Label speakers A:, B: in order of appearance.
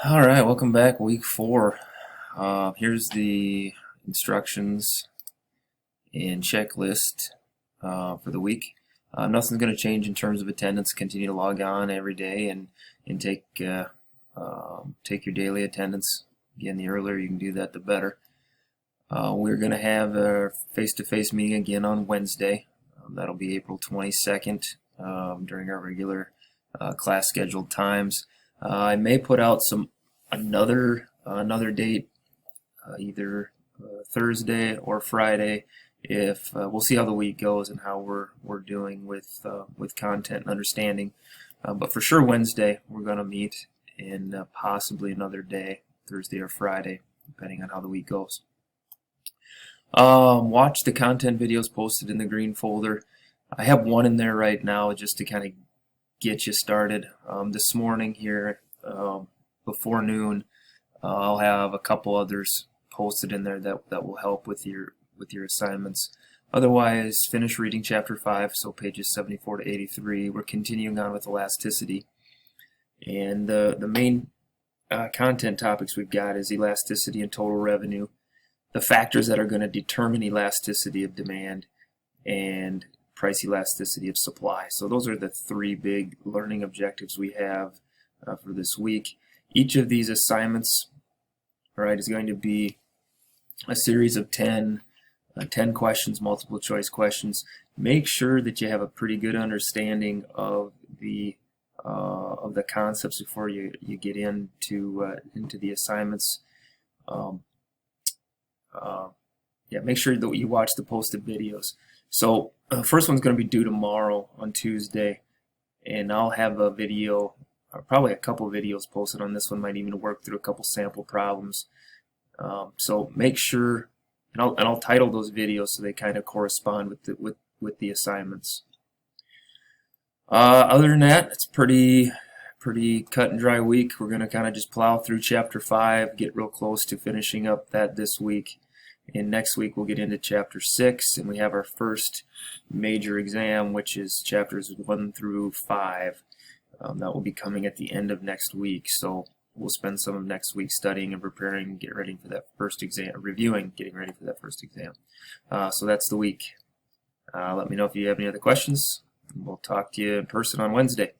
A: All right, welcome back. Week 4. Here's the instructions and checklist for the week. Nothing's going to change in terms of attendance. Continue to log on every day and take your daily attendance. Again, the earlier you can do that, the better. We're going to have a face-to-face meeting again on Wednesday. That'll be April 22nd during our regular class scheduled times. I may put out another date, either Thursday or Friday. If we'll see how the week goes and how we're doing with content and understanding. But for sure Wednesday we're going to meet, and possibly another day, Thursday or Friday, depending on how the week goes. Watch the content videos posted in the green folder. I have one in there right now just to kind of get you started. This morning here before noon, I'll have a couple others posted in there that will help with your assignments. Otherwise, finish reading chapter 5, so pages 74 to 83. We're continuing on with elasticity, and the main content topics we've got is elasticity and total revenue, the factors that are going to determine elasticity of demand, and price elasticity of supply. So those are the 3 big learning objectives we have for this week. Each of these assignments, is going to be a series of 10 questions, multiple choice questions. Make sure that you have a pretty good understanding of the concepts before you get into the assignments. Make sure that you watch the posted videos. So the first one's going to be due tomorrow on Tuesday, and I'll have a video, or probably a couple of videos posted on this one. Might even work through a couple sample problems. So make sure, and I'll title those videos so they kind of correspond with the assignments. Other than that, it's pretty cut and dry week. We're going to kind of just plow through chapter 5, get real close to finishing up that this week. And next week we'll get into chapter 6, and we have our first major exam, which is chapters 1 through 5. That will be coming at the end of next week. So we'll spend some of next week studying and preparing and get ready for that first exam, getting ready for that first exam. So that's the week. Let me know if you have any other questions. We'll talk to you in person on Wednesday.